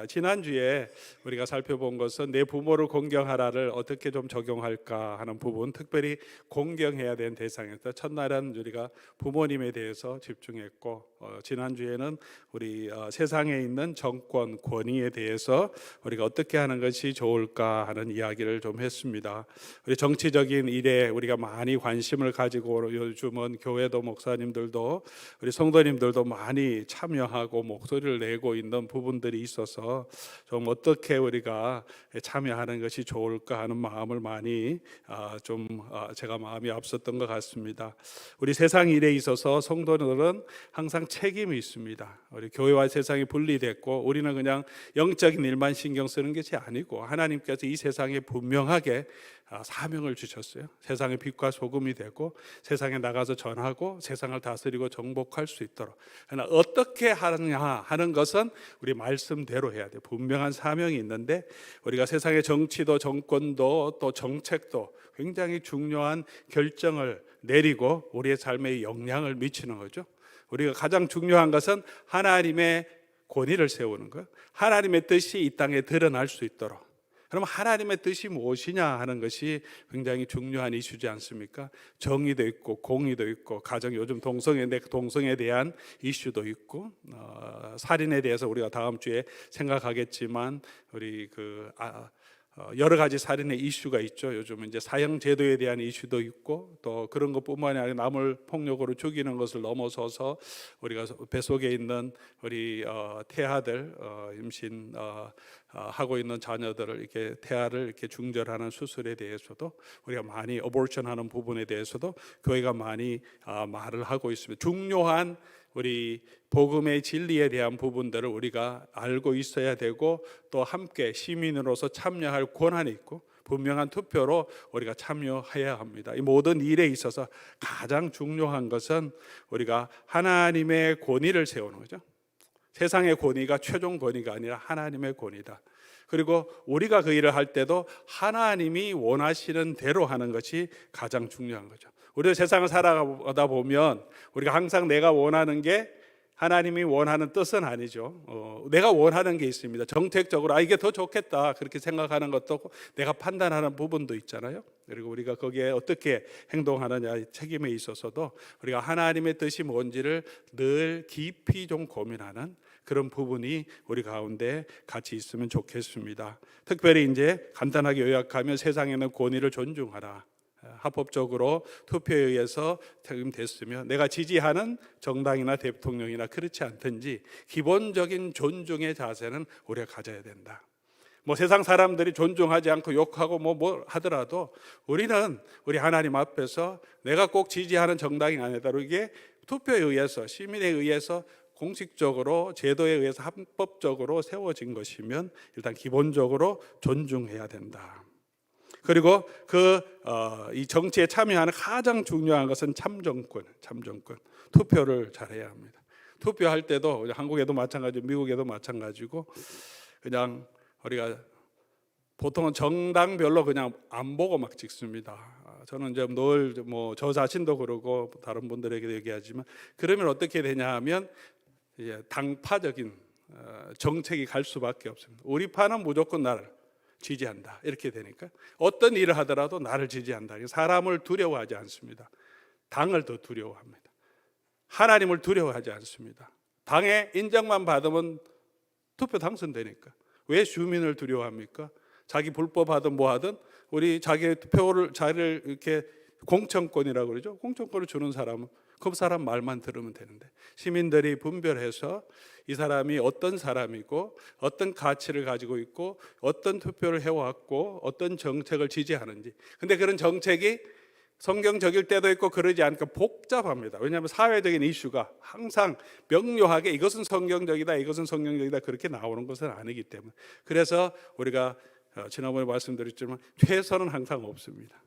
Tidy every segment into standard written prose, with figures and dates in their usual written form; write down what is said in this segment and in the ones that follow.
지난주에 우리가 살펴본 것은 내 부모를 공경하라를 어떻게 좀 적용할까 하는 부분, 특별히 공경해야 되는 대상이었다. 첫날은 우리가 부모님에 대해서 집중했고, 지난주에는 우리 세상에 있는 정권, 권위에 대해서 우리가 어떻게 하는 것이 좋을까 하는 이야기를 좀 했습니다. 우리 정치적인 일에 우리가 많이 관심을 가지고 요즘은 교회도 목사님들도 우리 성도님들도 많이 참여하고 목소리를 내고 있는 부분들이 있어서 좀 어떻게 우리가 참여하는 것이 좋을까 하는 마음을 많이 제가 마음이 앞섰던 것 같습니다. 우리 세상 일에 있어서 성도들은 항상 책임이 있습니다. 우리 교회와 세상이 분리됐고 우리는 그냥 영적인 일만 신경 쓰는 것이 아니고 하나님께서 이 세상에 분명하게 사명을 주셨어요. 세상의 빛과 소금이 되고 세상에 나가서 전하고 세상을 다스리고 정복할 수 있도록. 그러나 어떻게 하느냐 하는 것은 우리 말씀대로 해야 돼요. 분명한 사명이 있는데 우리가 세상의 정치도 정권도 또 정책도 굉장히 중요한 결정을 내리고 우리의 삶에 영향을 미치는 거죠. 우리가 가장 중요한 것은 하나님의 권위를 세우는 거예요. 하나님의 뜻이 이 땅에 드러날 수 있도록. 그럼 하나님의 뜻이 무엇이냐 하는 것이 굉장히 중요한 이슈지 않습니까? 정의도 있고 공의도 있고 가정, 요즘 동성애에 대한 이슈도 있고 살인에 대해서 우리가 다음 주에 생각하겠지만 우리 여러 가지 살인의 이슈가 있죠. 요즘은 이제 사형 제도에 대한 이슈도 있고 또 그런 것뿐만이 아니라 남을 폭력으로 죽이는 것을 넘어서서 우리가 뱃속에 있는 우리 태아들 임신 하고 있는 자녀들을 이렇게 태아를 이렇게 중절하는 수술에 대해서도 우리가 많이 어볼션하는 부분에 대해서도 교회가 많이 말을 하고 있습니다. 중요한 우리 복음의 진리에 대한 부분들을 우리가 알고 있어야 되고 또 함께 시민으로서 참여할 권한이 있고 분명한 투표로 우리가 참여해야 합니다. 이 모든 일에 있어서 가장 중요한 것은 우리가 하나님의 권위를 세우는 거죠. 세상의 권위가 최종 권위가 아니라 하나님의 권위다. 그리고 우리가 그 일을 할 때도 하나님이 원하시는 대로 하는 것이 가장 중요한 거죠. 우리가 세상을 살아가다 보면 우리가 항상 내가 원하는 게 하나님이 원하는 뜻은 아니죠. 내가 원하는 게 있습니다. 정책적으로 이게 더 좋겠다 그렇게 생각하는 것도 내가 판단하는 부분도 있잖아요. 그리고 우리가 거기에 어떻게 행동하느냐 책임에 있어서도 우리가 하나님의 뜻이 뭔지를 늘 깊이 좀 고민하는 그런 부분이 우리 가운데 같이 있으면 좋겠습니다. 특별히 이제 간단하게 요약하면 세상에는 권위를 존중하라. 합법적으로 투표에 의해서 책임됐으면 내가 지지하는 정당이나 대통령이나 그렇지 않든지 기본적인 존중의 자세는 우리가 가져야 된다. 세상 사람들이 존중하지 않고 욕하고 뭐 하더라도 우리는 우리 하나님 앞에서 내가 꼭 지지하는 정당이 아니다. 이게 투표에 의해서 시민에 의해서 공식적으로 제도에 의해서 합법적으로 세워진 것이면 일단 기본적으로 존중해야 된다. 그리고 이 정치에 참여하는 가장 중요한 것은 참정권, 투표를 잘해야 합니다. 투표할 때도 한국에도 마찬가지고 미국에도 마찬가지고 그냥 우리가 보통은 정당별로 그냥 안 보고 막 찍습니다. 저는 이제 늘 저 자신도 그러고 다른 분들에게도 얘기하지만 그러면 어떻게 되냐 하면 이제 당파적인 정책이 갈 수밖에 없습니다. 우리 파는 무조건 나를 지지한다 이렇게 되니까 어떤 일을 하더라도 나를 지지한다. 사람을 두려워하지 않습니다. 당을 더 두려워합니다. 하나님을 두려워하지 않습니다. 당의 인정만 받으면 투표 당선되니까 왜 주민을 두려워합니까? 자기 불법하든 뭐하든 우리 자기의 투표를 자리를 이렇게 공천권이라고 그러죠. 공천권을 주는 사람은 그 사람 말만 들으면 되는데 시민들이 분별해서 이 사람이 어떤 사람이고 어떤 가치를 가지고 있고 어떤 투표를 해왔고 어떤 정책을 지지하는지. 근데 그런 정책이 성경적일 때도 있고 그러지 않으니까 복잡합니다. 왜냐하면 사회적인 이슈가 항상 명료하게 이것은 성경적이다 이것은 성경적이다 그렇게 나오는 것은 아니기 때문에 그래서 우리가 지난번에 말씀드렸지만 최선은 항상 없습니다.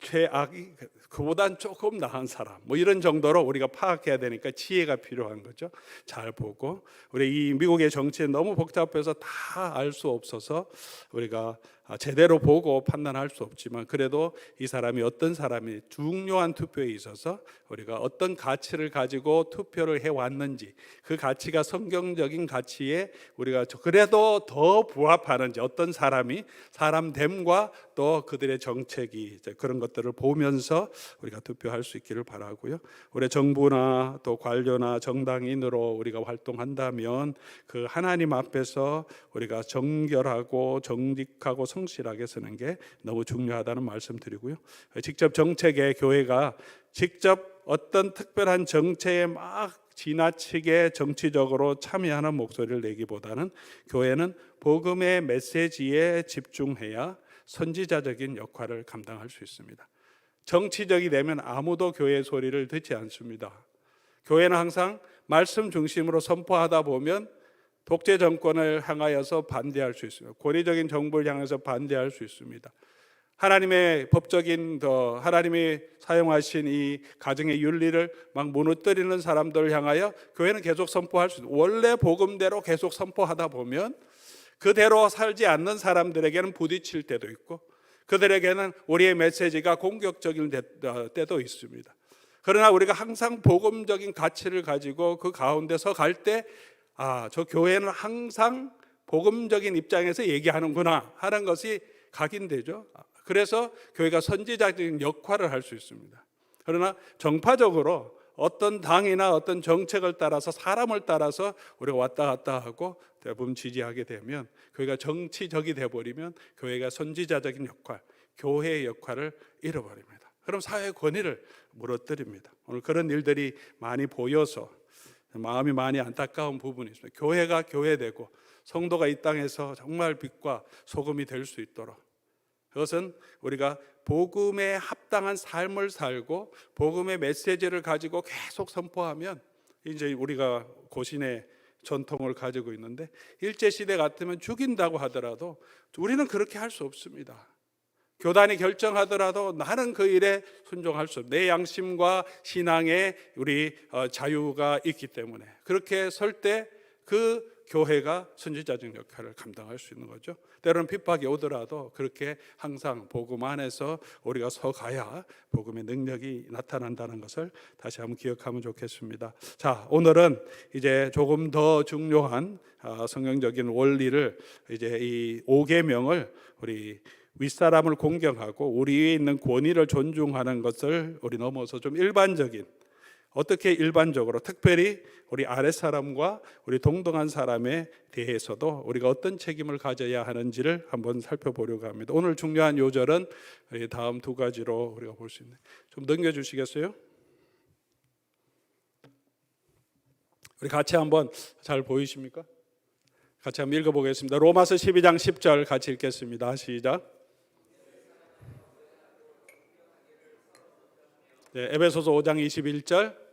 최악이 그보단 조금 나은 사람 이런 정도로 우리가 파악해야 되니까 지혜가 필요한 거죠. 잘 보고 우리 이 미국의 정치는 너무 복잡해서 다 알 수 없어서 우리가 제대로 보고 판단할 수 없지만 그래도 이 사람이 어떤 사람이 중요한 투표에 있어서 우리가 어떤 가치를 가지고 투표를 해왔는지, 그 가치가 성경적인 가치에 우리가 그래도 더 부합하는지, 어떤 사람이 사람됨과 또 그들의 정책이 그런 것들을 보면서 우리가 투표할 수 있기를 바라고요. 우리 정부나 또 관료나 정당인으로 우리가 활동한다면 그 하나님 앞에서 우리가 정결하고 정직하고 성실하게 서는 게 너무 중요하다는 말씀드리고요. 직접 정책에 교회가 직접 어떤 특별한 정책에 막 지나치게 정치적으로 참여하는 목소리를 내기보다는 교회는 복음의 메시지에 집중해야 선지자적인 역할을 감당할 수 있습니다. 정치적이 되면 아무도 교회의 소리를 듣지 않습니다. 교회는 항상 말씀 중심으로 선포하다 보면 독재 정권을 향하여서 반대할 수 있습니다. 권위적인 정부를 향해서 반대할 수 있습니다. 하나님의 법적인 하나님이 사용하신 이 가정의 윤리를 막 무너뜨리는 사람들을 향하여 교회는 계속 선포할 수 있습니다. 원래 복음대로 계속 선포하다 보면 그대로 살지 않는 사람들에게는 부딪힐 때도 있고 그들에게는 우리의 메시지가 공격적인 때도 있습니다. 그러나 우리가 항상 복음적인 가치를 가지고 그 가운데서 갈 때 저 교회는 항상 복음적인 입장에서 얘기하는구나 하는 것이 각인되죠. 그래서 교회가 선지자적인 역할을 할 수 있습니다. 그러나 정파적으로 어떤 당이나 어떤 정책을 따라서 사람을 따라서 우리가 왔다 갔다 하고 대부분 지지하게 되면 교회가 정치적이 되어버리면 교회가 선지자적인 역할, 교회의 역할을 잃어버립니다. 그럼 사회의 권위를 무너뜨립니다. 오늘 그런 일들이 많이 보여서 마음이 많이 안타까운 부분이 있습니다. 교회가 교회되고 성도가 이 땅에서 정말 빛과 소금이 될 수 있도록, 그것은 우리가 복음에 합당한 삶을 살고 복음의 메시지를 가지고 계속 선포하면, 이제 우리가 고신의 전통을 가지고 있는데 일제시대 같으면 죽인다고 하더라도 우리는 그렇게 할 수 없습니다. 교단이 결정하더라도 나는 그 일에 순종할 수 없어요. 내 양심과 신앙에 우리 자유가 있기 때문에 그렇게 설 때 그 교회가 선지자적 역할을 감당할 수 있는 거죠. 때로는 핍박이 오더라도 그렇게 항상 복음 안에서 우리가 서가야 복음의 능력이 나타난다는 것을 다시 한번 기억하면 좋겠습니다. 자, 오늘은 이제 조금 더 중요한 성경적인 원리를, 이제 이 5계명을 우리 윗사람을 공경하고 우리 위에 있는 권위를 존중하는 것을 우리 넘어서 좀 일반적인, 어떻게 일반적으로 특별히 우리 아랫사람과 우리 동등한 사람에 대해서도 우리가 어떤 책임을 가져야 하는지를 한번 살펴보려고 합니다. 오늘 중요한 요절은 다음 두 가지로 우리가 볼 수 있는, 좀 넘겨주시겠어요? 우리 같이 한번, 잘 보이십니까? 같이 한번 읽어보겠습니다. 로마서 12장 10절 같이 읽겠습니다. 시작. 네, 에베소서 5장 21절,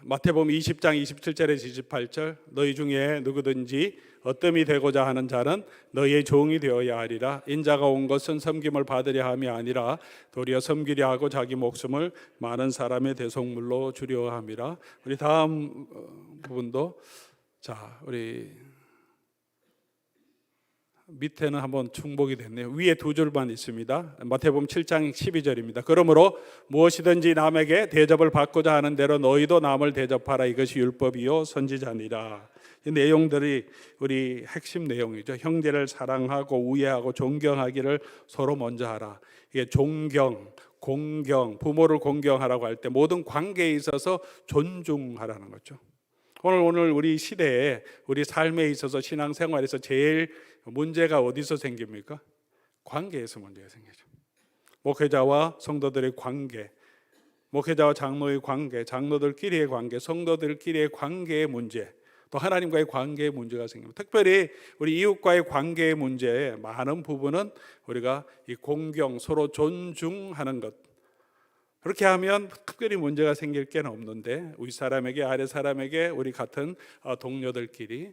마태복음 20장 27절에서 28절, 너희 중에 누구든지 어뜸이 되고자 하는 자는 너희의 종이 되어야 하리라. 인자가 온 것은 섬김을 받으려 함이 아니라 도리어 섬기려 하고 자기 목숨을 많은 사람의 대속물로 주려 함이라. 우리 다음 부분도, 자, 우리 밑에는 한번 충복이 됐네요. 위에 두 줄만 있습니다. 마태복음 7장 12절입니다. 그러므로 무엇이든지 남에게 대접을 받고자 하는 대로 너희도 남을 대접하라. 이것이 율법이요 선지자니라. 이 내용들이 우리 핵심 내용이죠. 형제를 사랑하고 우애하고 존경하기를 서로 먼저 하라. 이게 존경, 공경, 부모를 공경하라고 할 때 모든 관계에 있어서 존중하라는 거죠. 오늘 우리 시대에 우리 삶에 있어서 신앙생활에서 제일 문제가 어디서 생깁니까? 관계에서 문제가 생기죠. 목회자와 성도들의 관계, 목회자와 장로의 관계, 장로들끼리의 관계, 성도들끼리의 관계의 문제, 또 하나님과의 관계의 문제가 생깁니다. 특별히 우리 이웃과의 관계의 문제의 많은 부분은 우리가 이 공경, 서로 존중하는 것, 그렇게 하면 특별히 문제가 생길 게 없는데, 윗사람에게 아랫사람에게 우리 같은 동료들끼리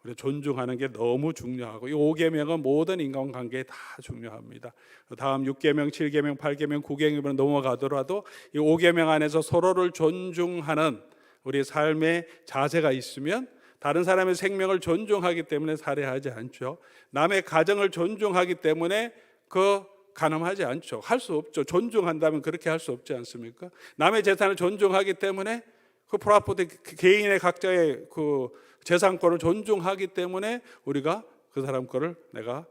우리 존중하는 게 너무 중요하고, 이 5계명은 모든 인간관계에 다 중요합니다. 다음 6계명, 7계명, 8계명, 9계명으로 넘어가더라도 이 5계명 안에서 서로를 존중하는 우리 삶의 자세가 있으면 다른 사람의 생명을 존중하기 때문에 살해하지 않죠. 남의 가정을 존중하기 때문에 간음하지 않죠. 할 수 없죠. 존중한다면 그렇게 할 수 없지 않습니까? 남의 재산을 존중하기 때문에 프로퍼티, 개인의 각자의 재산권을 존중하기 때문에 우리가 그 사람 거를 내가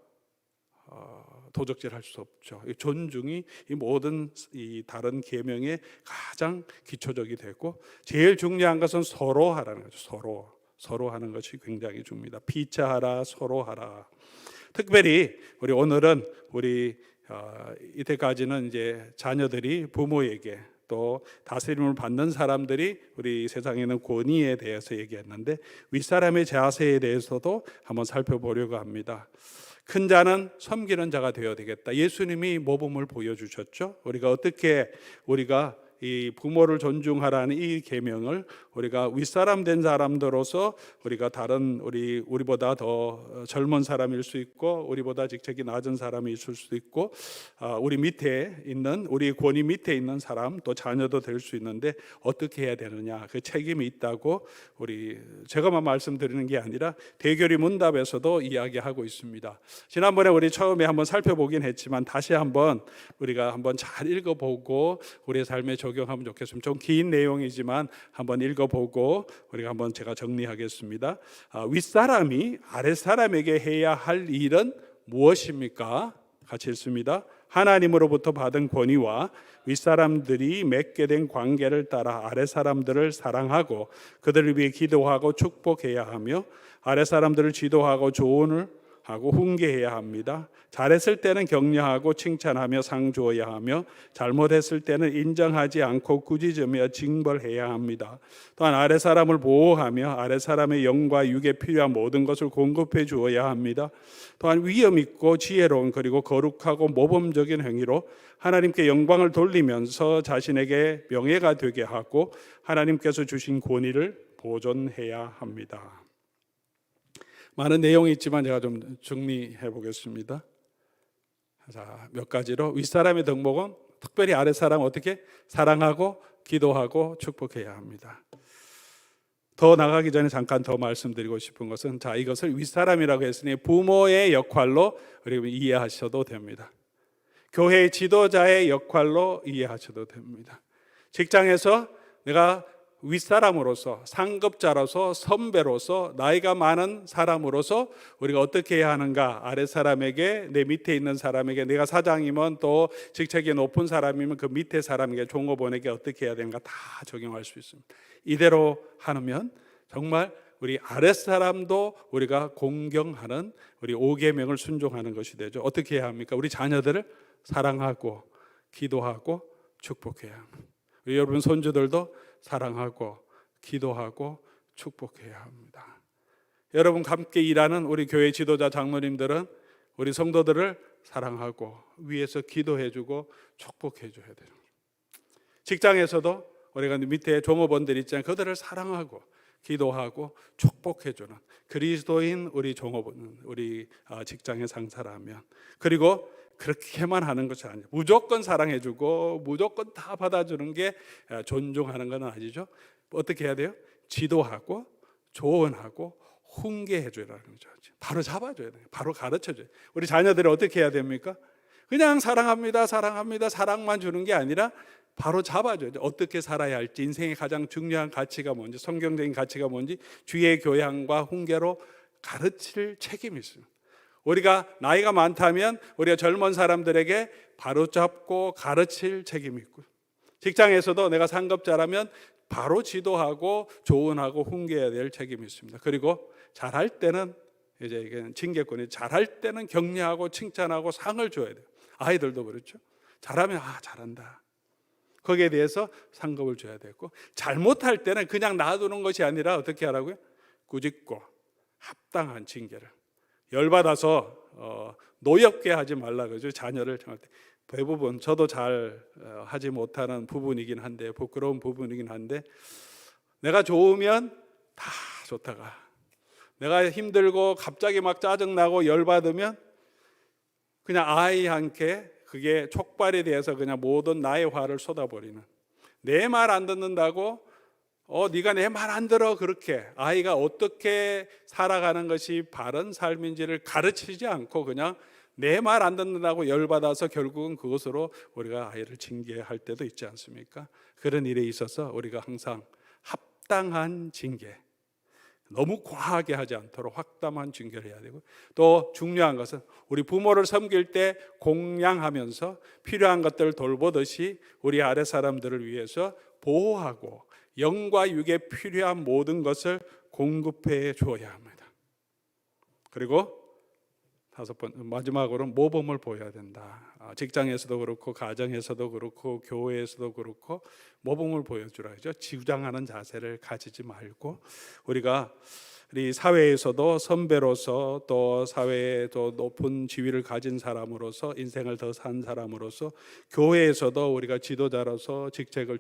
도적질할 수 없죠. 이 존중이 이 모든 이 다른 계명의 가장 기초적이 되고, 제일 중요한 것은 서로 하라는 거죠. 서로 하는 것이 굉장히 중요합니다. 피차하라, 서로 하라. 특별히 우리 오늘은 이때까지는 이제 자녀들이 부모에게, 또 다스림을 받는 사람들이 우리 세상에 있는 권위에 대해서 얘기했는데, 윗사람의 자세에 대해서도 한번 살펴보려고 합니다. 큰 자는 섬기는 자가 되어야 되겠다. 예수님이 모범을 보여주셨죠. 우리가 이 부모를 존중하라는 이 계명을 우리가 윗사람 된 사람들로서 우리가 다른 우리보다 더 젊은 사람일 수 있고, 우리보다 직책이 낮은 사람이 있을 수도 있고, 우리 권위 밑에 있는 사람, 또 자녀도 될 수 있는데 어떻게 해야 되느냐, 그 책임이 있다고 제가만 말씀드리는 게 아니라 대결이 문답에서도 이야기하고 있습니다. 지난번에 우리 처음에 한번 살펴보긴 했지만 다시 우리가 한번 잘 읽어보고 우리의 삶에 적용하면 좋겠습니다. 좀 긴 내용이지만 한번 읽어보고 우리가 한번 제가 정리하겠습니다. 윗사람이 아랫사람에게 해야 할 일은 무엇입니까? 같이 읽습니다. 하나님으로부터 받은 권위와 윗사람들이 맺게 된 관계를 따라 아랫사람들을 사랑하고 그들을 위해 기도하고 축복해야 하며, 아랫사람들을 지도하고 조언을 하고 훈계해야 합니다. 잘했을 때는 격려하고 칭찬하며 상 주어야 하며, 잘못했을 때는 인정하지 않고 꾸짖으며 징벌해야 합니다. 또한 아랫사람을 보호하며 아랫사람의 영과 육에 필요한 모든 것을 공급해 주어야 합니다. 또한 위엄 있고 지혜로운, 그리고 거룩하고 모범적인 행위로 하나님께 영광을 돌리면서 자신에게 명예가 되게 하고 하나님께서 주신 권위를 보존해야 합니다. 많은 내용이 있지만 제가 좀 정리해 보겠습니다. 자, 몇 가지로 윗사람의 덕목은 특별히 아랫사람 어떻게 사랑하고 기도하고 축복해야 합니다. 더 나가기 전에 잠깐 더 말씀드리고 싶은 것은, 이것을 윗사람이라고 했으니 부모의 역할로 여러분 이해하셔도 됩니다. 교회의 지도자의 역할로 이해하셔도 됩니다. 직장에서 내가 윗사람으로서, 상급자로서, 선배로서, 나이가 많은 사람으로서 우리가 어떻게 해야 하는가, 아랫사람에게, 내 밑에 있는 사람에게, 내가 사장이면 또 직책이 높은 사람이면 그 밑에 사람에게, 종업원에게 어떻게 해야 되는가 다 적용할 수 있습니다. 이대로 하면 정말 우리 아랫사람도 우리가 공경하는, 우리 5계명을 순종하는 것이 되죠. 어떻게 해야 합니까? 우리 자녀들을 사랑하고 기도하고 축복해야 합니다. 여러분 손주들도 사랑하고 기도하고 축복해야 합니다. 여러분 함께 일하는 우리 교회 지도자 장로님들은 우리 성도들을 사랑하고 위에서 기도해주고 축복해줘야 돼요. 직장에서도 우리가 밑에 종업원들 있잖아요. 그들을 사랑하고 기도하고 축복해주는 그리스도인 우리 종업원, 우리 직장의 상사라면, 그리고 그렇게만 하는 것이 아니에요. 무조건 사랑해주고 무조건 다 받아주는 게 존중하는 건 아니죠. 어떻게 해야 돼요? 지도하고 조언하고 훈계해줘라는 거죠. 바로 잡아줘야 돼요. 바로 가르쳐줘요. 우리 자녀들이 어떻게 해야 됩니까? 그냥 사랑합니다, 사랑합니다, 사랑만 주는 게 아니라 바로 잡아줘야 돼요. 어떻게 살아야 할지, 인생의 가장 중요한 가치가 뭔지, 성경적인 가치가 뭔지 주의 교양과 훈계로 가르칠 책임이 있습니다. 우리가 나이가 많다면 우리가 젊은 사람들에게 바로잡고 가르칠 책임이 있고, 직장에서도 내가 상급자라면 바로 지도하고 조언하고 훈계해야 될 책임이 있습니다. 그리고 잘할 때는 이제 이게 징계권이, 잘할 때는 격려하고 칭찬하고 상을 줘야 돼요. 아이들도 그렇죠. 잘하면 잘한다, 거기에 대해서 상급을 줘야 되고, 잘못할 때는 그냥 놔두는 것이 아니라 어떻게 하라고요? 꾸짖고 합당한 징계를. 열받아서 노엽게 하지 말라 그러죠. 자녀를 정할 때 대부분 저도 잘 하지 못하는 부분이긴 한데, 부끄러운 부분이긴 한데, 내가 좋으면 다 좋다가 내가 힘들고 갑자기 막 짜증나고 열받으면 그냥 아이한테 그게 촉발이 돼서 그냥 모든 나의 화를 쏟아버리는, 내 말 안 듣는다고 네가 내 말 안 들어. 그렇게 아이가 어떻게 살아가는 것이 바른 삶인지를 가르치지 않고 그냥 내 말 안 듣는다고 열받아서 결국은 그것으로 우리가 아이를 징계할 때도 있지 않습니까? 그런 일에 있어서 우리가 항상 합당한 징계, 너무 과하게 하지 않도록 확담한 징계를 해야 되고, 또 중요한 것은 우리 부모를 섬길 때 공양하면서 필요한 것들을 돌보듯이 우리 아래 사람들을 위해서 보호하고 영과 육에 필요한 모든 것을 공급해 주어야 합니다. 그리고 마지막으로 모범을 보여야 된다. 직장에서도 그렇고 가정에서도 그렇고 교회에서도 그렇고 모범을 보여주라 하죠. 주장하는 자세를 가지지 말고 우리가 우리 사회에서도 선배로서 또 사회에 더 높은 지위를 가진 사람으로서 인생을 더 산 사람으로서 교회에서도 우리가 지도자로서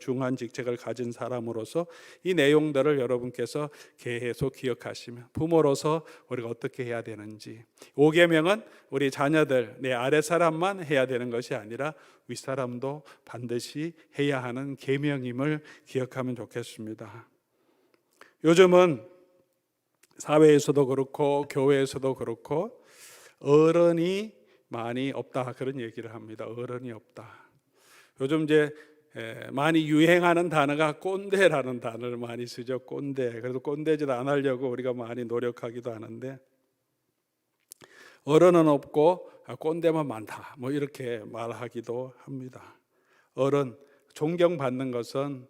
중한 직책을 가진 사람으로서 이 내용들을 여러분께서 계속 기억하시면 부모로서 우리가 어떻게 해야 되는지, 5계명은 우리 자녀들 내 아래 사람만 해야 되는 것이 아니라 윗사람도 반드시 해야 하는 계명임을 기억하면 좋겠습니다. 요즘은 사회에서도 그렇고 교회에서도 그렇고 어른이 많이 없다, 그런 얘기를 합니다. 어른이 없다. 요즘 이제 많이 유행하는 단어가 꼰대라는 단어를 많이 쓰죠. 꼰대. 그래서 꼰대짓 안 하려고 우리가 많이 노력하기도 하는데, 어른은 없고 꼰대만 많다, 뭐 이렇게 말하기도 합니다. 어른, 존경받는 것은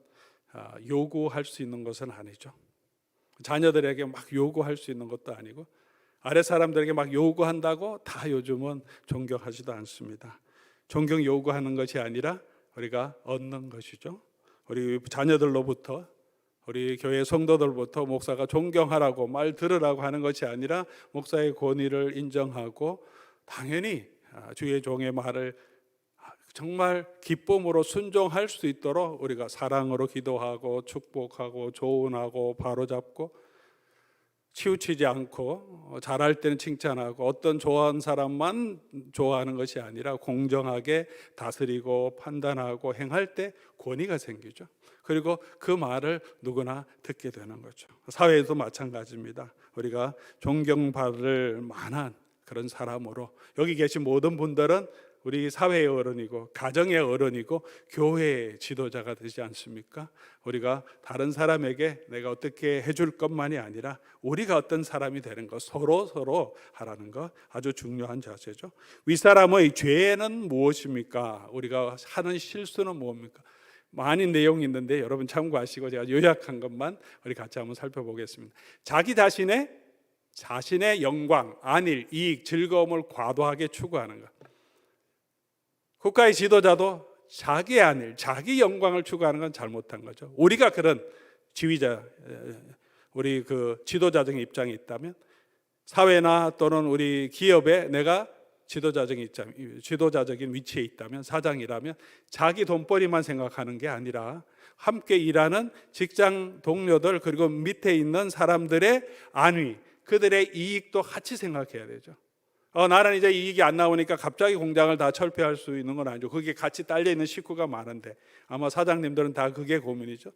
요구할 수 있는 것은 아니죠. 자녀들에게 막 요구할 수 있는 것도 아니고 아래 사람들에게 막 요구한다고 다 요즘은 존경하지도 않습니다. 존경 요구하는 것이 아니라 우리가 얻는 것이죠. 우리 자녀들로부터, 우리 교회 성도들부터 목사가 존경하라고 말 들으라고 하는 것이 아니라 목사의 권위를 인정하고 당연히 주의 종의 말을 정말 기쁨으로 순종할 수 있도록 우리가 사랑으로 기도하고 축복하고 조언하고 바로잡고 치우치지 않고 잘할 때는 칭찬하고 어떤 좋아하는 사람만 좋아하는 것이 아니라 공정하게 다스리고 판단하고 행할 때 권위가 생기죠. 그리고 그 말을 누구나 듣게 되는 거죠. 사회에도 마찬가지입니다. 우리가 존경받을 만한 그런 사람으로, 여기 계신 모든 분들은 우리 사회의 어른이고 가정의 어른이고 교회의 지도자가 되지 않습니까? 우리가 다른 사람에게 내가 어떻게 해줄 것만이 아니라 우리가 어떤 사람이 되는 것, 서로 하라는 것, 아주 중요한 자세죠. 윗사람의 죄는 무엇입니까? 우리가 하는 실수는 뭡니까? 많은 내용이 있는데 여러분 참고하시고 제가 요약한 것만 우리 같이 한번 살펴보겠습니다. 자기 자신의 영광, 안일, 이익, 즐거움을 과도하게 추구하는 것. 국가의 지도자도 자기의 안일, 자기 영광을 추구하는 건 잘못한 거죠. 우리가 그런 지휘자, 우리 그 지도자적인 입장이 있다면, 사회나 또는 우리 기업에 내가 지도자적인 위치에 있다면, 사장이라면 자기 돈벌이만 생각하는 게 아니라 함께 일하는 직장 동료들, 그리고 밑에 있는 사람들의 안위, 그들의 이익도 같이 생각해야 되죠. 나는 이제 이익이 안 나오니까 갑자기 공장을 다 철폐할 수 있는 건 아니죠. 그게 같이 딸려 있는 식구가 많은데 아마 사장님들은 다 그게 고민이죠.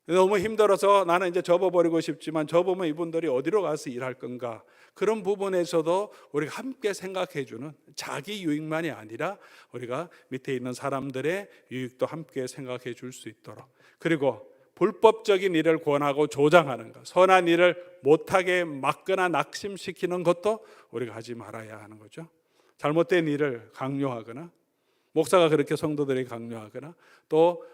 너무 힘들어서 나는 이제 접어버리고 싶지만 접으면 이분들이 어디로 가서 일할 건가, 그런 부분에서도 우리가 함께 생각해주는, 자기 유익만이 아니라 우리가 밑에 있는 사람들의 유익도 함께 생각해 줄 수 있도록, 그리고 불법적인 일을 권하고 조장하는 것, 선한 일을 못하게 막거나 낙심시키는 것도 우리가 하지 말아야 하는 거죠. 잘못된 일을 강요하거나, 목사가 그렇게 성도들에게 강요하거나, 또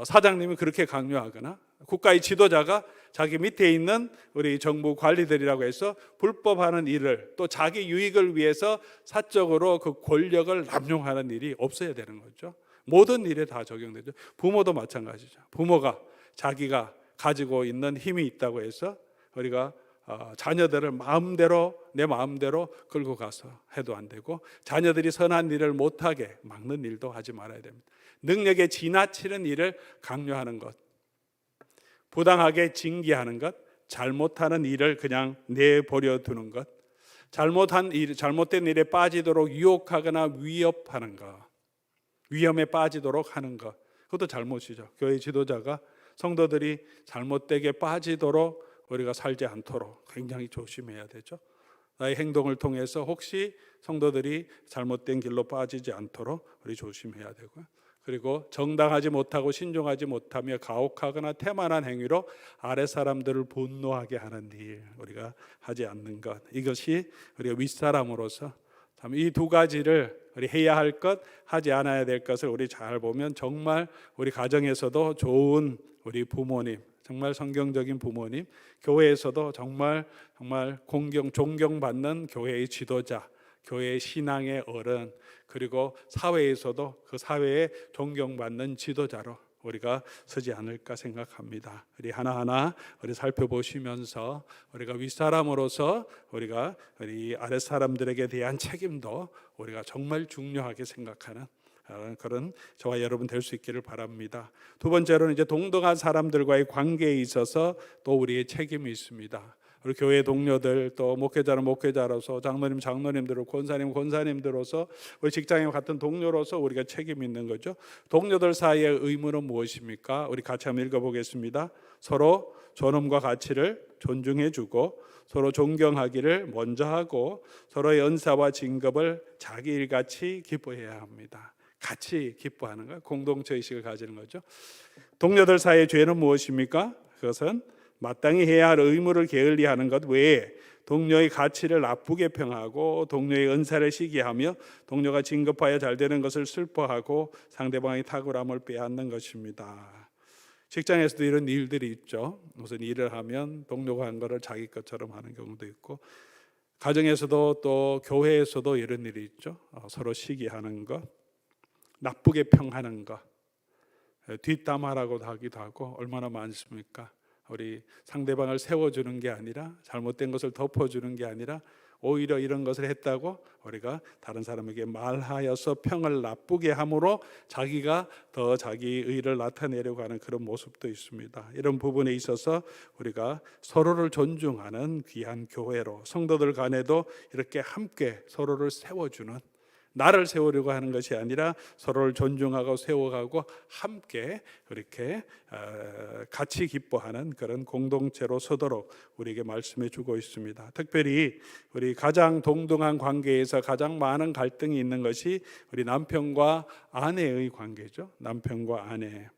사장님이 그렇게 강요하거나, 국가의 지도자가 자기 밑에 있는 우리 정부 관리들이라고 해서 불법하는 일을, 또 자기 유익을 위해서 사적으로 그 권력을 남용하는 일이 없어야 되는 거죠. 모든 일에 다 적용되죠. 부모도 마찬가지죠. 부모가 자기가 가지고 있는 힘이 있다고 해서 우리가 자녀들을 내 마음대로 끌고 가서 해도 안 되고, 자녀들이 선한 일을 못하게 막는 일도 하지 말아야 됩니다. 능력에 지나치는 일을 강요하는 것, 부당하게 징계하는 것, 잘못하는 일을 그냥 내버려 두는 것, 잘못된 일에 빠지도록 유혹하거나 위협하는 것, 위험에 빠지도록 하는 것, 그것도 잘못이죠. 교회 지도자가 성도들이 잘못되게 빠지도록 우리가 살지 않도록 굉장히 조심해야 되죠. 나의 행동을 통해서 혹시 성도들이 잘못된 길로 빠지지 않도록 우리 조심해야 되고요. 그리고 정당하지 못하고 신중하지 못하며 가혹하거나 태만한 행위로 아래 사람들을 분노하게 하는 일 우리가 하지 않는 것, 이것이 우리가 윗사람으로서 참 이 두 가지를 우리 해야 할 것, 하지 않아야 될 것을 우리 잘 보면 정말 우리 가정에서도 좋은 우리 부모님, 정말 성경적인 부모님, 교회에서도 정말 존경받는 교회의 지도자, 교회의 신앙의 어른, 그리고 사회에서도 그 사회에 존경받는 지도자로 우리가 서지 않을까 생각합니다. 우리 하나하나 우리 살펴보시면서 우리가 윗사람으로서 우리가 우리 아랫사람들에게 대한 책임도 우리가 정말 중요하게 생각하는 그런 저와 여러분 될 수 있기를 바랍니다. 두 번째로는 이제 동등한 사람들과의 관계에 있어서 또 우리의 책임이 있습니다. 우리 교회 동료들, 또 목회자는 목회자로서, 장로님 장로님들, 권사님 권사님들로서, 우리 직장에 같은 동료로서 우리가 책임이 있는 거죠. 동료들 사이의 의무는 무엇입니까? 우리 같이 한번 읽어보겠습니다. 서로 존엄과 가치를 존중해주고 서로 존경하기를 먼저 하고 서로의 은사와 진급을 자기 일같이 기뻐해야 합니다. 같이 기뻐하는 거예요. 공동체 의식을 가지는 거죠. 동료들 사이의 죄는 무엇입니까? 그것은 마땅히 해야 할 의무를 게을리하는 것 외에 동료의 가치를 나쁘게 평하고 동료의 은사를 시기하며 동료가 진급하여 잘 되는 것을 슬퍼하고 상대방의 탁월함을 빼앗는 것입니다. 직장에서도 이런 일들이 있죠. 무슨 일을 하면 동료가 한 거를 자기 것처럼 하는 경우도 있고, 가정에서도 또 교회에서도 이런 일이 있죠. 서로 시기하는 것, 나쁘게 평하는 것, 뒷담화라고 하기도 하고 얼마나 많습니까? 우리 상대방을 세워주는 게 아니라, 잘못된 것을 덮어주는 게 아니라 오히려 이런 것을 했다고 우리가 다른 사람에게 말하여서 평을 나쁘게 함으로 자기가 더 자기 의를 나타내려고 하는 그런 모습도 있습니다. 이런 부분에 있어서 우리가 서로를 존중하는 귀한 교회로, 성도들 간에도 이렇게 함께 서로를 세워주는, 나를 세우려고 하는 것이 아니라 서로를 존중하고 세워가고 함께 이렇게 같이 기뻐하는 그런 공동체로 서도록 우리에게 말씀해 주고 있습니다. 특별히 우리 가장 동등한 관계에서 가장 많은 갈등이 있는 것이 우리 남편과 아내의 관계죠. 남편과 아내.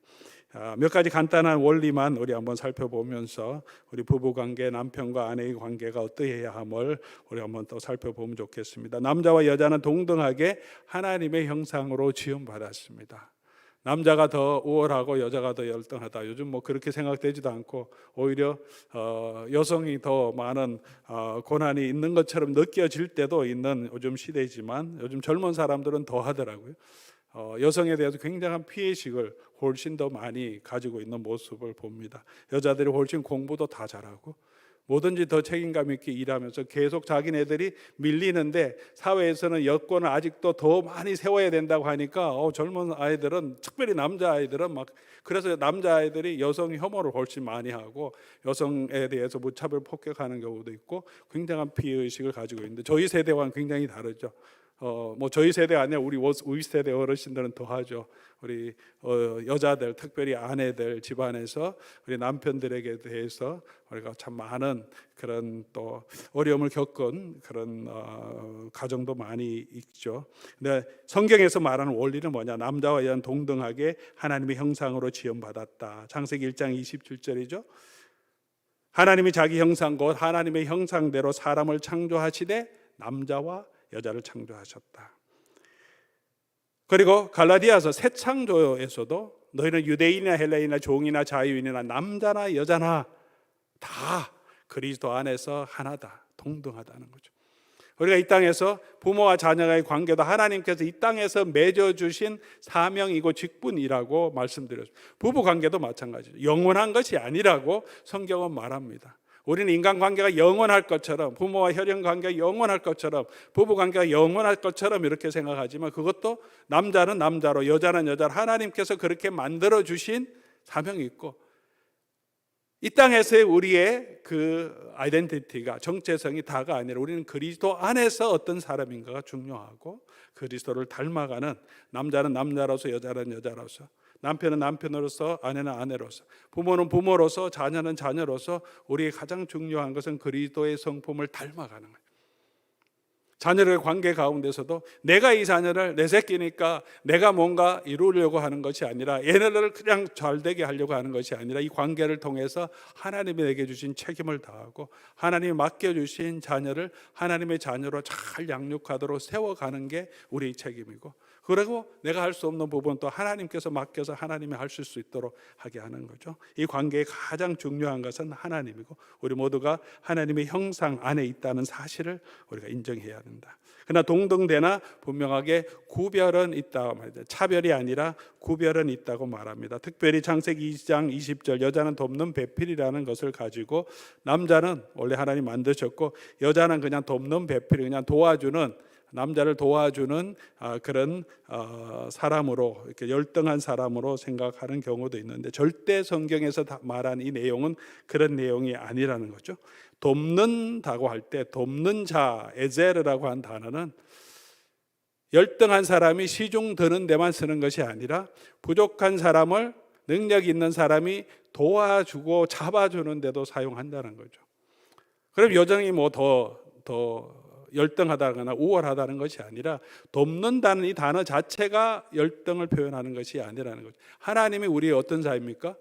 몇 가지 간단한 원리만 우리 한번 살펴보면서 우리 부부관계, 남편과 아내의 관계가 어떠해야 함을 우리 한번 또 살펴보면 좋겠습니다. 남자와 여자는 동등하게 하나님의 형상으로 지음받았습니다. 남자가 더 우월하고 여자가 더 열등하다, 요즘 뭐 그렇게 생각되지도 않고 오히려 여성이 더 많은 고난이 있는 것처럼 느껴질 때도 있는 요즘 시대지만, 요즘 젊은 사람들은 더 하더라고요. 여성에 대해서 굉장한 피해의식을 훨씬 더 많이 가지고 있는 모습을 봅니다. 여자들이 훨씬 공부도 다 잘하고 뭐든지 더 책임감 있게 일하면서 계속 자기네들이 밀리는데, 사회에서는 여건을 아직도 더 많이 세워야 된다고 하니까 젊은 아이들은, 특별히 남자아이들은 막, 그래서 남자아이들이 여성 혐오를 훨씬 많이 하고 여성에 대해서 무차별 폭격하는 경우도 있고 굉장한 피해의식을 가지고 있는데, 저희 세대와는 굉장히 다르죠. 뭐 저희 세대가 아니라 우리 세대 어르신들은 더 하죠. 우리 여자들, 특별히 아내들, 집안에서 우리 남편들에게 대해서 우리가 참 많은 그런 또 어려움을 겪은 그런 가정도 많이 있죠. 근데 성경에서 말하는 원리는 뭐냐? 남자와 여자는 동등하게 하나님의 형상으로 지음받았다. 창세기 1장 27절이죠. 하나님이 자기 형상 곧 하나님의 형상대로 사람을 창조하시되 남자와 여자를 창조하셨다. 그리고 갈라디아서 새 창조에서도 너희는 유대인이나 헬라인이나 종이나 자유인이나 남자나 여자나 다 그리스도 안에서 하나다, 동등하다는 거죠. 우리가 이 땅에서 부모와 자녀의 관계도 하나님께서 이 땅에서 맺어주신 사명이고 직분이라고 말씀드렸습니다. 부부 관계도 마찬가지죠. 영원한 것이 아니라고 성경은 말합니다. 우리는 인간관계가 영원할 것처럼, 부모와 혈연관계가 영원할 것처럼, 부부관계가 영원할 것처럼 이렇게 생각하지만, 그것도 남자는 남자로, 여자는 여자로 하나님께서 그렇게 만들어주신 사명이 있고, 이 땅에서의 우리의 그 아이덴티티가, 정체성이 다가 아니라 우리는 그리스도 안에서 어떤 사람인가가 중요하고, 그리스도를 닮아가는, 남자는 남자로서 여자는 여자로서 남편은 남편으로서, 아내는 아내로서, 부모는 부모로서, 자녀는 자녀로서 우리의 가장 중요한 것은 그리스도의 성품을 닮아가는 거예요. 자녀의 관계 가운데서도 내가 이 자녀를 내 새끼니까 내가 뭔가 이루려고 하는 것이 아니라, 얘네들을 그냥 잘 되게 하려고 하는 것이 아니라, 이 관계를 통해서 하나님이 내게 주신 책임을 다하고 하나님이 맡겨주신 자녀를 하나님의 자녀로 잘 양육하도록 세워가는 게 우리의 책임이고, 그리고 내가 할 수 없는 부분 또 하나님께서 맡겨서 하나님이 하실 수 있도록 하게 하는 거죠. 이 관계의 가장 중요한 것은 하나님이고, 우리 모두가 하나님의 형상 안에 있다는 사실을 우리가 인정해야 된다. 그러나 동등되나 분명하게 구별은 있다 말이죠. 차별이 아니라 구별은 있다고 말합니다. 특별히 창세기 2장 20절, 여자는 돕는 배필이라는 것을 가지고, 남자는 원래 하나님 만드셨고 여자는 그냥 돕는 배필, 그냥 도와주는, 남자를 도와주는 그런 사람으로, 이렇게 열등한 사람으로 생각하는 경우도 있는데, 절대 성경에서 말한 이 내용은 그런 내용이 아니라는 거죠. 돕는다고 할 때 돕는 자, 에제르라고 한 단어는 열등한 사람이 시중 드는 데만 쓰는 것이 아니라 부족한 사람을, 능력 있는 사람이 도와주고 잡아주는 데도 사용한다는 거죠. 그럼 여정이 뭐 더 열등하다거나 우월하다는 것이 아니라, 돕는다는 이 단어 자체가 열등을 표현하는 것이 아니라는 거죠. 하나님이 우리의 어떤 자입니까?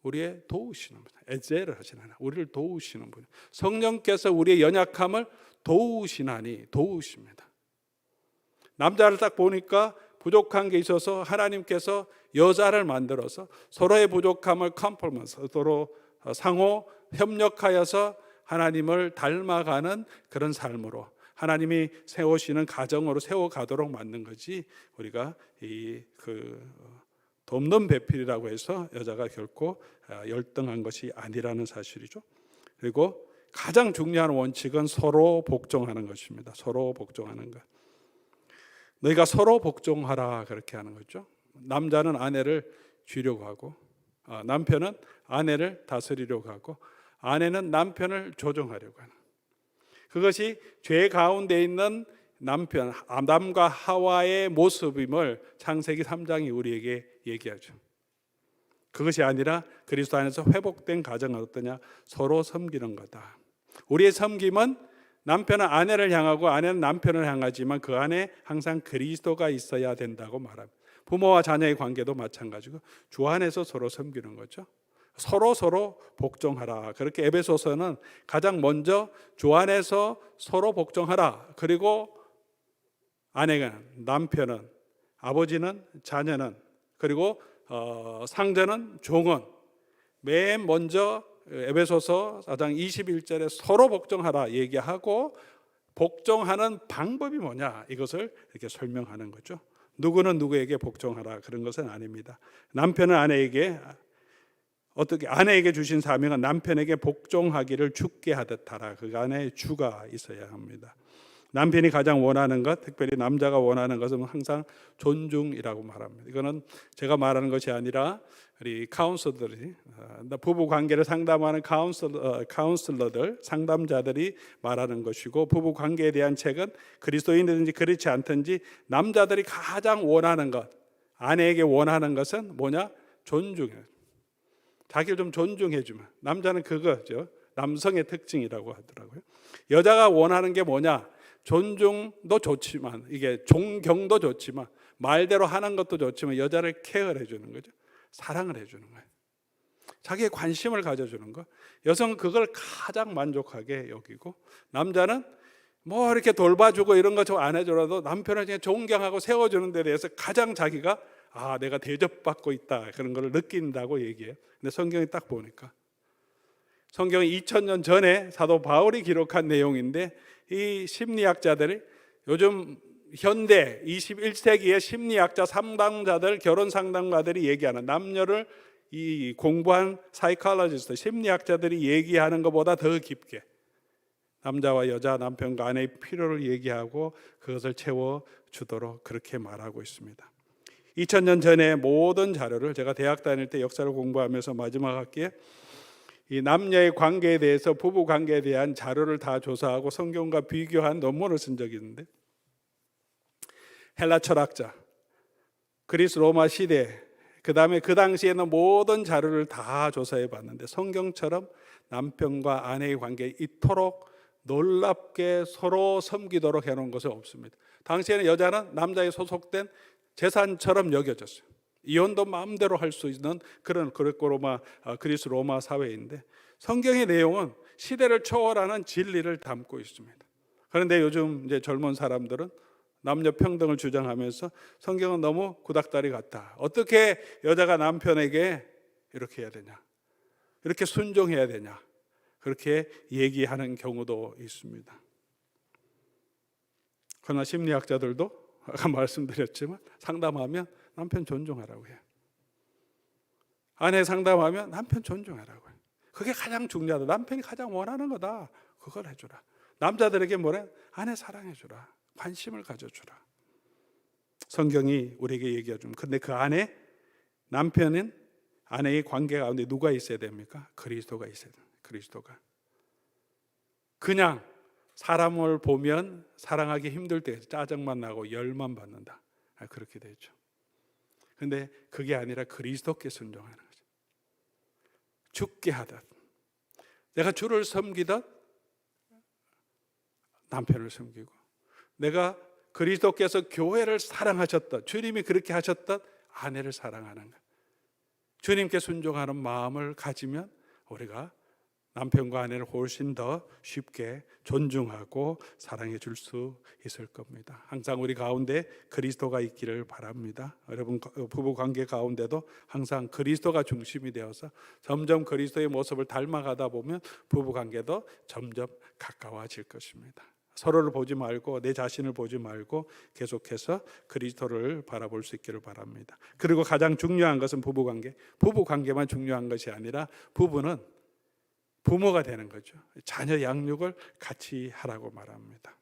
우리의 도우시는 분, 에제를 하시는 하나님, 우리를 도우시는 분. 성령께서 우리의 연약함을 도우시나니, 도우십니다. 남자를 딱 보니까 부족한 게 있어서 하나님께서 여자를 만들어서 서로의 부족함을 컴플먼스, 서로 상호 협력하여서 하나님을 닮아가는 그런 삶으로, 하나님이 세우시는 가정으로 세워가도록 만든 거지, 우리가 돕는 배필이라고 해서 여자가 결코 열등한 것이 아니라는 사실이죠. 그리고 가장 중요한 원칙은 서로 복종하는 것입니다. 서로 복종하는 것. 너희가 서로 복종하라, 그렇게 하는 거죠. 남자는 아내를 쥐려고 하고, 남편은 아내를 다스리려고 하고, 아내는 남편을 조종하려고 하는, 그것이 죄 가운데 있는 남편, 아담과 하와의 모습임을 창세기 3장이 우리에게 얘기하죠. 그것이 아니라 그리스도 안에서 회복된 가정은 어떠냐? 서로 섬기는 거다. 우리의 섬김은 남편은 아내를 향하고 아내는 남편을 향하지만 그 안에 항상 그리스도가 있어야 된다고 말합니다. 부모와 자녀의 관계도 마찬가지고 주 안에서 서로 섬기는 거죠. 서로 복종하라. 그렇게 에베소서는 가장 먼저 주 안에서 서로 복종하라. 그리고 아내가, 남편은, 아버지는, 자녀는, 그리고 상전은, 종은, 맨 먼저 에베소서 4장 21절에 서로 복종하라 얘기하고, 복종하는 방법이 뭐냐, 이것을 이렇게 설명하는 거죠. 누구는 누구에게 복종하라, 그런 것은 아닙니다. 남편은 아내에게, 어떻게 아내에게 주신 사명은 남편에게 복종하기를 주께 하듯 하라. 그 안에 주가 있어야 합니다. 남편이 가장 원하는 것, 특별히 남자가 원하는 것은 항상 존중이라고 말합니다. 이거는 제가 말하는 것이 아니라 우리 카운슬러들이, 부부 관계를 상담하는 카운슬러들, 상담자들이 말하는 것이고, 부부 관계에 대한 책은 그리스도인이든지 그렇지 않든지 남자들이 가장 원하는 것, 아내에게 원하는 것은 뭐냐? 존중이에요. 자기를 좀 존중해 주면. 남자는 그거죠. 남성의 특징이라고 하더라고요. 여자가 원하는 게 뭐냐? 존중도 좋지만, 이게 존경도 좋지만, 말대로 하는 것도 좋지만 여자를 케어를 해주는 거죠. 사랑을 해주는 거예요. 자기의 관심을 가져주는 거. 여성은 그걸 가장 만족하게 여기고, 남자는 뭐 이렇게 돌봐주고 이런 거 좀 안 해줘도 남편을 그냥 존경하고 세워주는 데 대해서 가장 자기가 내가 대접받고 있다, 그런 걸 느낀다고 얘기해요. 근데 성경이 딱 보니까, 성경이 2000년 전에 사도 바울이 기록한 내용인데, 이 심리학자들이 요즘 현대 21세기의 심리학자 상담자들, 결혼 상담가들이 얘기하는, 남녀를 이 공부한 사이콜로지스트, 심리학자들이 얘기하는 것보다 더 깊게 남자와 여자, 남편과 아내의 필요를 얘기하고 그것을 채워주도록 그렇게 말하고 있습니다. 2000년 전에 모든 자료를, 제가 대학 다닐 때 역사를 공부하면서 마지막 학기에 이 남녀의 관계에 대해서, 부부 관계에 대한 자료를 다 조사하고 성경과 비교한 논문을 쓴 적이 있는데, 헬라 철학자, 그리스 로마 시대 그 다음에 그 당시에는 모든 자료를 다 조사해 봤는데 성경처럼 남편과 아내의 관계에 이토록 놀랍게 서로 섬기도록 해놓은 것은 없습니다. 당시에는 여자는 남자에 소속된 재산처럼 여겨졌어요. 이혼도 마음대로 할 수 있는 그런 그리스 로마 사회인데, 성경의 내용은 시대를 초월하는 진리를 담고 있습니다. 그런데 요즘 이제 젊은 사람들은 남녀 평등을 주장하면서 성경은 너무 구닥다리 같다. 어떻게 여자가 남편에게 이렇게 해야 되냐? 이렇게 순종해야 되냐? 그렇게 얘기하는 경우도 있습니다. 그러나 심리학자들도 아까 말씀드렸지만 상담하면 남편 존중하라고 해요. 아내 상담하면 남편 존중하라고 해요. 그게 가장 중요하다. 남편이 가장 원하는 거다. 그걸 해주라. 남자들에게 뭐래? 아내 사랑해주라. 관심을 가져주라. 성경이 우리에게 얘기해 줍니다. 근데 그 안에 남편은 아내의 관계 가운데 누가 있어야 됩니까? 그리스도가 있어야 됩니다. 그리스도가. 그냥 사람을 보면 사랑하기 힘들 때 짜증만 나고 열만 받는다. 그렇게 되죠. 근데 그게 아니라 그리스도께 순종하는 거죠. 죽게 하듯, 내가 주를 섬기듯 남편을 섬기고, 내가 그리스도께서 교회를 사랑하셨듯, 주님이 그렇게 하셨듯 아내를 사랑하는 것. 주님께 순종하는 마음을 가지면 우리가 남편과 아내를 훨씬 더 쉽게 존중하고 사랑해 줄 수 있을 겁니다. 항상 우리 가운데 그리스도가 있기를 바랍니다. 여러분 부부 관계 가운데도 항상 그리스도가 중심이 되어서 점점 그리스도의 모습을 닮아가다 보면 부부 관계도 점점 가까워질 것입니다. 서로를 보지 말고 내 자신을 보지 말고 계속해서 그리스도를 바라볼 수 있기를 바랍니다. 그리고 가장 중요한 것은 부부 관계만 중요한 것이 아니라 부부는 부모가 되는 거죠. 자녀 양육을 같이 하라고 말합니다.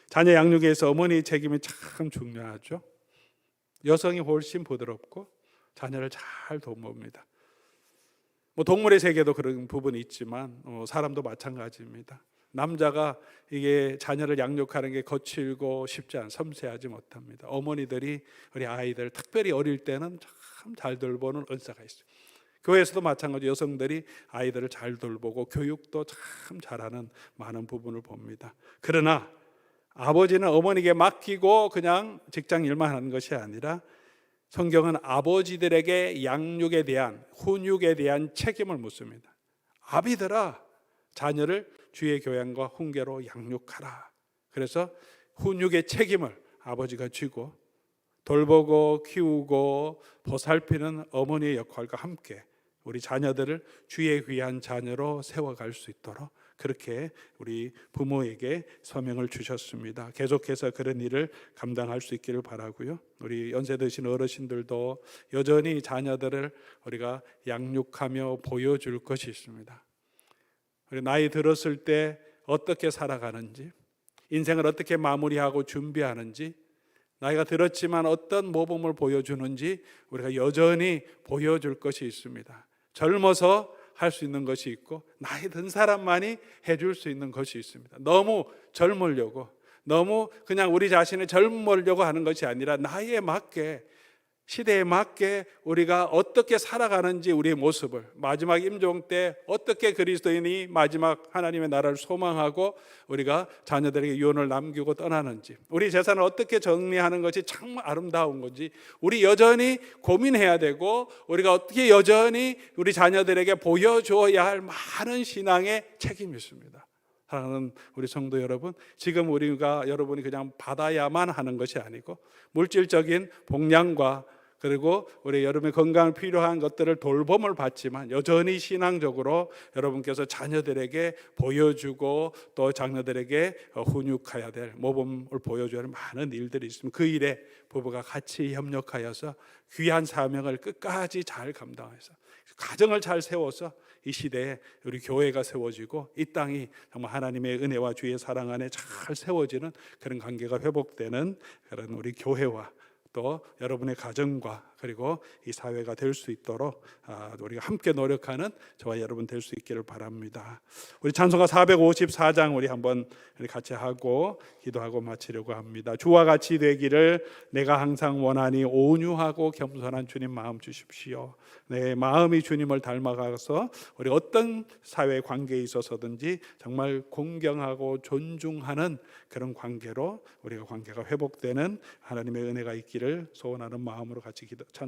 자녀 양육에서 어머니의 책임이 참 중요하죠. 여성이 훨씬 부드럽고 자녀를 잘 돕습니다. 동물의 세계도 그런 부분이 있지만 사람도 마찬가지입니다. 남자가 이게 자녀를 양육하는 게 거칠고 쉽지 않, 섬세하지 못합니다. 어머니들이 우리 아이들 특별히 어릴 때는 참 잘 돌보는 은사가 있어요. 교회에서도 마찬가지, 여성들이 아이들을 잘 돌보고 교육도 참 잘하는 많은 부분을 봅니다. 그러나 아버지는 어머니에게 맡기고 그냥 직장 일만 하는 것이 아니라 성경은 아버지들에게 양육에 대한, 훈육에 대한 책임을 묻습니다. 아비들아, 자녀를 주의 교양과 훈계로 양육하라. 그래서 훈육의 책임을 아버지가 쥐고 돌보고 키우고 보살피는 어머니의 역할과 함께 우리 자녀들을 주의 귀한 자녀로 세워갈 수 있도록 그렇게 우리 부모에게 서명을 주셨습니다. 계속해서 그런 일을 감당할 수 있기를 바라고요. 우리 연세 드신 어르신들도 여전히 자녀들을 우리가 양육하며 보여줄 것이 있습니다. 우리 나이 들었을 때 어떻게 살아가는지, 인생을 어떻게 마무리하고 준비하는지, 나이가 들었지만 어떤 모범을 보여주는지 우리가 여전히 보여줄 것이 있습니다. 젊어서 할 수 있는 것이 있고 나이 든 사람만이 해줄 수 있는 것이 있습니다. 너무 젊으려고, 너무 그냥 우리 자신을 젊으려고 하는 것이 아니라 나이에 맞게, 시대에 맞게 우리가 어떻게 살아가는지, 우리의 모습을 마지막 임종 때 어떻게 그리스도인이 마지막 하나님의 나라를 소망하고 우리가 자녀들에게 유언을 남기고 떠나는지, 우리 재산을 어떻게 정리하는 것이 정말 아름다운 건지 우리 여전히 고민해야 되고, 우리가 어떻게 여전히 우리 자녀들에게 보여줘야 할 많은 신앙의 책임이 있습니다. 사랑하는 우리 성도 여러분, 지금 우리가 여러분이 그냥 받아야만 하는 것이 아니고 물질적인 복량과 그리고 우리 여러분의 건강 필요한 것들을 돌봄을 받지만 여전히 신앙적으로 여러분께서 자녀들에게 보여주고 또 자녀들에게 훈육해야 될, 모범을 보여줘야 할 많은 일들이 있으면 그 일에 부부가 같이 협력하여서 귀한 사명을 끝까지 잘 감당해서 가정을 잘 세워서 이 시대에 우리 교회가 세워지고 이 땅이 정말 하나님의 은혜와 주의 사랑 안에 잘 세워지는 그런 관계가 회복되는 그런 우리 교회와 또 여러분의 가정과 그리고 이 사회가 될 수 있도록 우리가 함께 노력하는 저와 여러분 될 수 있기를 바랍니다. 우리 찬송가 454장 우리 한번 같이 하고 기도하고 마치려고 합니다. 주와 같이 되기를 내가 항상 원하니 온유하고 겸손한 주님 마음 주십시오. 내 마음이 주님을 닮아가서 우리 어떤 사회 관계에 있어서든지 정말 공경하고 존중하는 그런 관계로 우리가 관계가 회복되는 하나님의 은혜가 있기를 소원하는 마음으로 같이 찬송